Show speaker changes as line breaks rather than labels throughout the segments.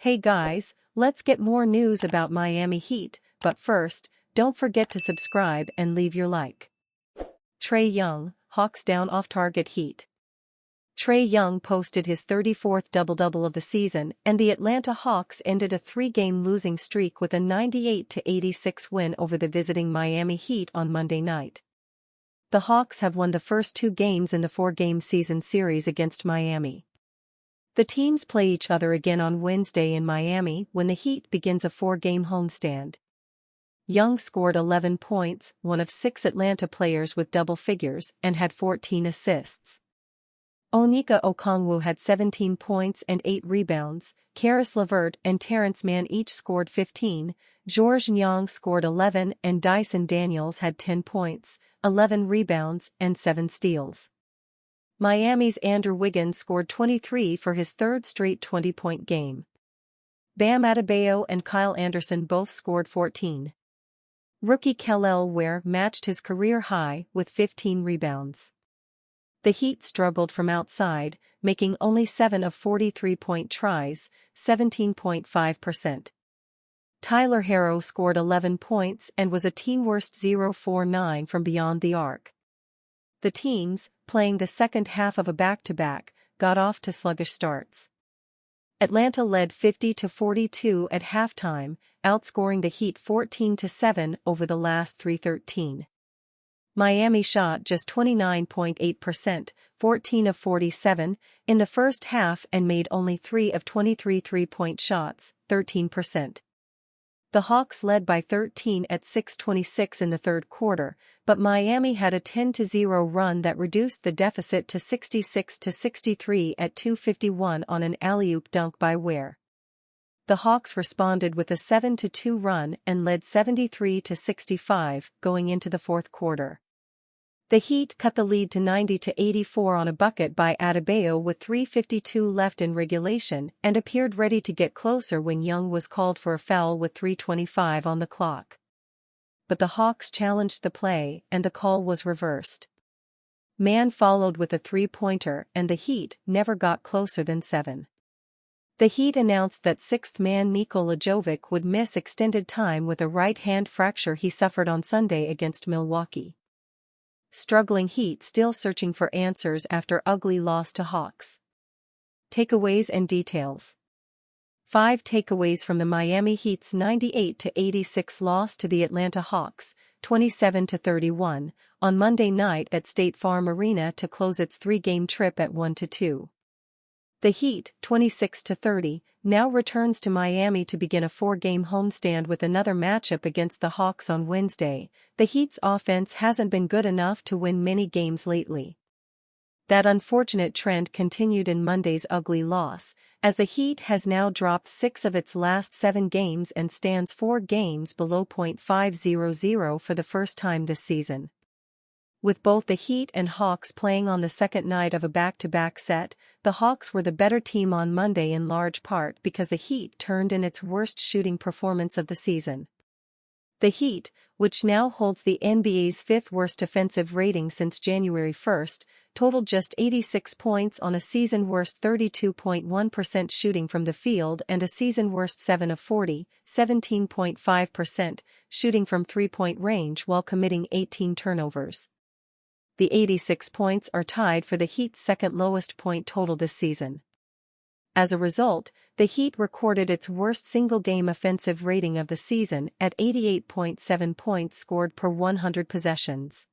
Hey guys, let's get more news about Miami Heat, but first, don't forget to subscribe and leave your like. Trae Young, Hawks down off-target Heat. Trae Young posted his 34th double-double of the season, and the Atlanta Hawks ended a three-game losing streak with a 98-86 win over the visiting Miami Heat on Monday night. The Hawks have won the first two games in the four-game season series against Miami. The teams play each other again on Wednesday in Miami when the Heat begins a four-game homestand. Young scored 11 points, one of six Atlanta players with double figures, and had 14 assists. Onyeka Okongwu had 17 points and 8 rebounds, Caris LeVert and Terrence Mann each scored 15, Georges Niang scored 11 and Dyson Daniels had 10 points, 11 rebounds and 7 steals. Miami's Andrew Wiggins scored 23 for his third straight 20-point game. Bam Adebayo and Kyle Anderson both scored 14. Rookie Kel'el Ware matched his career high with 15 rebounds. The Heat struggled from outside, making only 7 of 43-point tries, 17.5%. Tyler Herro scored 11 points and was a team-worst 0-for-9 from beyond the arc. The teams, playing the second half of a back-to-back, got off to sluggish starts. Atlanta led 50-42 at halftime, outscoring the Heat 14-7 over the last 3:13. Miami shot just 29.8%, 14 of 47, in the first half and made only 3 of 23 three-point shots, 13%. The Hawks led by 13 at 6:26 in the third quarter, but Miami had a 10-0 run that reduced the deficit to 66-63 at 2:51 on an alley-oop dunk by Ware. The Hawks responded with a 7-2 run and led 73-65 going into the fourth quarter. The Heat cut the lead to 90-84 on a bucket by Adebayo with 3:52 left in regulation and appeared ready to get closer when Young was called for a foul with 3:25 on the clock. But the Hawks challenged the play and the call was reversed. Mann followed with a three-pointer and the Heat never got closer than 7. The Heat announced that sixth man Nikola Jovic would miss extended time with a right hand fracture he suffered on Sunday against Milwaukee. Struggling Heat still searching for answers after ugly loss to Hawks. Takeaways and details. 5 takeaways from the Miami Heat's 98-86 loss to the Atlanta Hawks, 27-31, on Monday night at State Farm Arena to close its three-game trip at 1-2. The Heat, 26-30, now returns to Miami to begin a four-game homestand with another matchup against the Hawks on Wednesday. The Heat's offense hasn't been good enough to win many games lately. That unfortunate trend continued in Monday's ugly loss, as the Heat has now dropped 6 of its last 7 games and stands 4 games below .500 for the first time this season. With both the Heat and Hawks playing on the second night of a back-to-back set, the Hawks were the better team on Monday in large part because the Heat turned in its worst shooting performance of the season. The Heat, which now holds the NBA's 5th worst offensive rating since January 1, totaled just 86 points on a season-worst 32.1% shooting from the field and a season-worst 7 of 40, 17.5% shooting from three-point range while committing 18 turnovers. The 86 points are tied for the Heat's second lowest point total this season. As a result, the Heat recorded its worst single-game offensive rating of the season at 88.7 points scored per 100 possessions.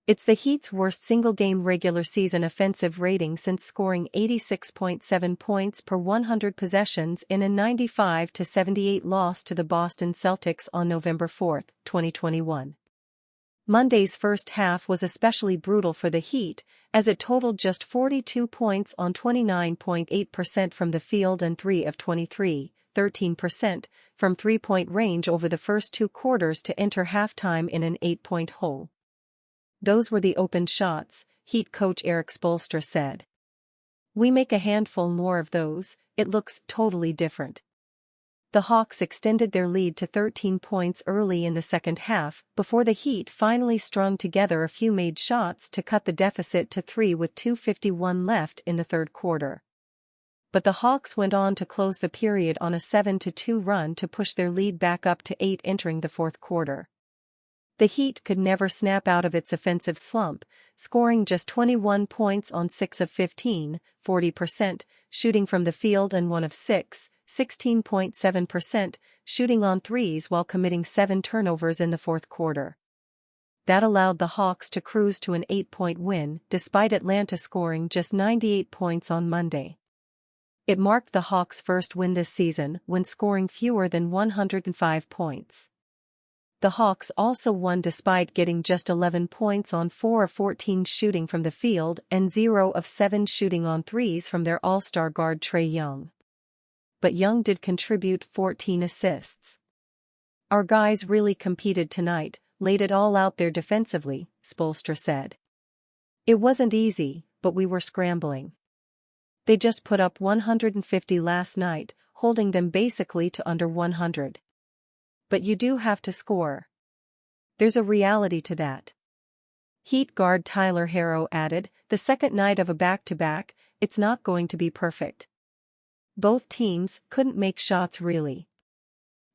It's the Heat's worst single-game regular season offensive rating since scoring 86.7 points per 100 possessions in a 95-78 loss to the Boston Celtics on November 4, 2021. Monday's first half was especially brutal for the Heat, as it totaled just 42 points on 29.8% from the field and 3 of 23, 13%, from three-point range over the first 2 quarters to enter halftime in an 8-point hole. Those were the open shots, Heat coach Erik Spoelstra said. We make a handful more of those, it looks totally different. The Hawks extended their lead to 13 points early in the second half before the Heat finally strung together a few made shots to cut the deficit to 3 with 2:51 left in the third quarter. but the Hawks went on to close the period on a 7-2 run to push their lead back up to 8 entering the fourth quarter. The Heat could never snap out of its offensive slump, scoring just 21 points on 6 of 15, 40%, shooting from the field and 1 of 6, 16.7%, shooting on threes while committing 7 turnovers in the fourth quarter. That allowed the Hawks to cruise to an 8-point win, despite Atlanta scoring just 98 points on Monday. It marked the Hawks' first win this season when scoring fewer than 105 points. The Hawks also won despite getting just 11 points on 4 of 14 shooting from the field and 0 of 7 shooting on threes from their all-star guard Trae Young. But Young did contribute 14 assists. "Our guys really competed tonight, laid it all out there defensively," Spoelstra said. "It wasn't easy, but we were scrambling. They just put up 150 last night, holding them basically to under 100. But you do have to score. There's a reality to that." Heat guard Tyler Herro added, "The second night of a back-to-back, it's not going to be perfect. Both teams couldn't make shots really.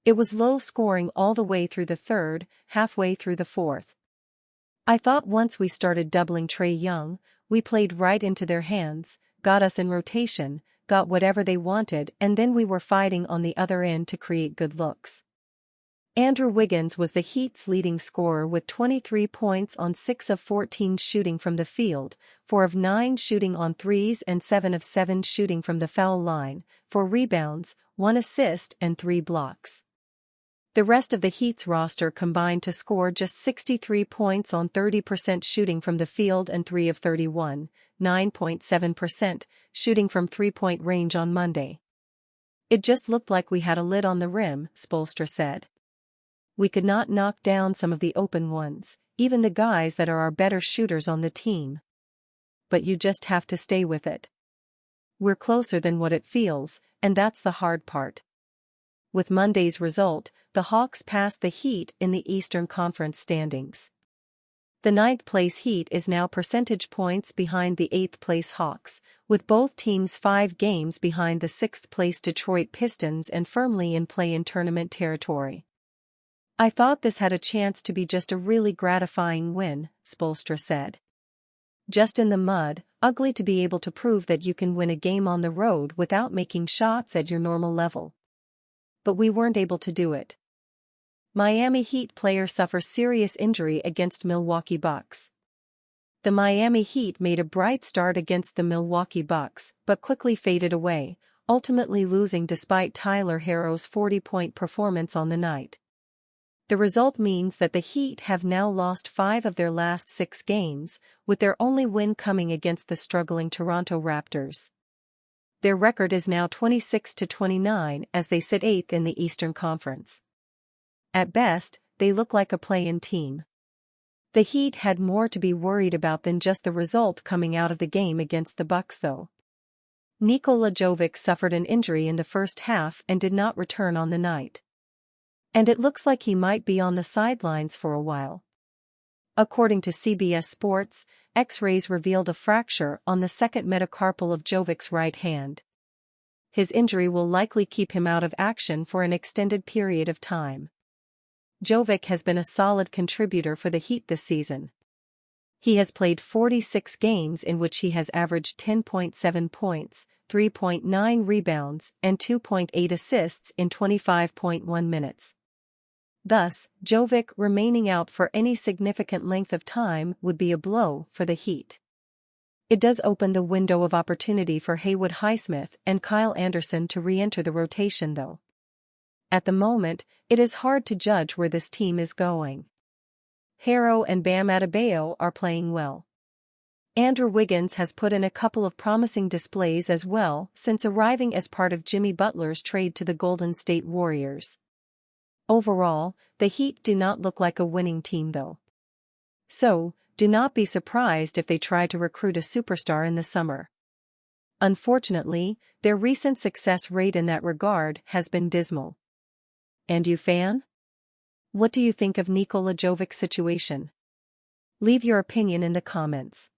It was low scoring all the way through the third, halfway through the fourth. I thought once we started doubling Trae Young, we played right into their hands, got us in rotation, got whatever they wanted, and then we were fighting on the other end to create good looks." Andrew Wiggins was the Heat's leading scorer with 23 points on 6 of 14 shooting from the field, 4 of 9 shooting on threes and 7 of 7 shooting from the foul line, 4 rebounds, 1 assist and 3 blocks. The rest of the Heat's roster combined to score just 63 points on 30% shooting from the field and 3 of 31, 9.7%, shooting from three-point range on Monday. "It just looked like we had a lid on the rim," Spoelstra said. "We could not knock down some of the open ones, even the guys that are our better shooters on the team. But you just have to stay with it. We're closer than what it feels, and that's the hard part." With Monday's result, the Hawks passed the Heat in the Eastern Conference standings. The ninth-place Heat is now percentage points behind the eighth-place Hawks, with both teams 5 games behind the sixth-place Detroit Pistons and firmly in play-in tournament territory. "I thought this had a chance to be just a really gratifying win," Spoelstra said. "Just in the mud, ugly to be able to prove that you can win a game on the road without making shots at your normal level. But we weren't able to do it." Miami Heat player suffers serious injury against Milwaukee Bucks. The Miami Heat made a bright start against the Milwaukee Bucks, but quickly faded away, ultimately losing despite Tyler Herro's 40-point performance on the night. The result means that the Heat have now lost 5 of their last 6 games, with their only win coming against the struggling Toronto Raptors. Their record is now 26-29 as they sit 8th in the Eastern Conference. At best, they look like a play-in team. The Heat had more to be worried about than just the result coming out of the game against the Bucks though. Nikola Jovic suffered an injury in the first half and did not return on the night. And it looks like he might be on the sidelines for a while. According to CBS Sports, X-rays revealed a fracture on the second metacarpal of Jovic's right hand. His injury will likely keep him out of action for an extended period of time. Jovic has been a solid contributor for the Heat this season. He has played 46 games in which he has averaged 10.7 points, 3.9 rebounds, and 2.8 assists in 25.1 minutes. Thus, Jovic remaining out for any significant length of time would be a blow for the Heat. It does open the window of opportunity for Haywood Highsmith and Kyle Anderson to re-enter the rotation though. At the moment, it is hard to judge where this team is going. Herro and Bam Adebayo are playing well. Andrew Wiggins has put in a couple of promising displays as well since arriving as part of Jimmy Butler's trade to the Golden State Warriors. Overall, the Heat do not look like a winning team though. So, do not be surprised if they try to recruit a superstar in the summer. Unfortunately, their recent success rate in that regard has been dismal. And you fan? What do you think of Nikola Jovic's situation? Leave your opinion in the comments.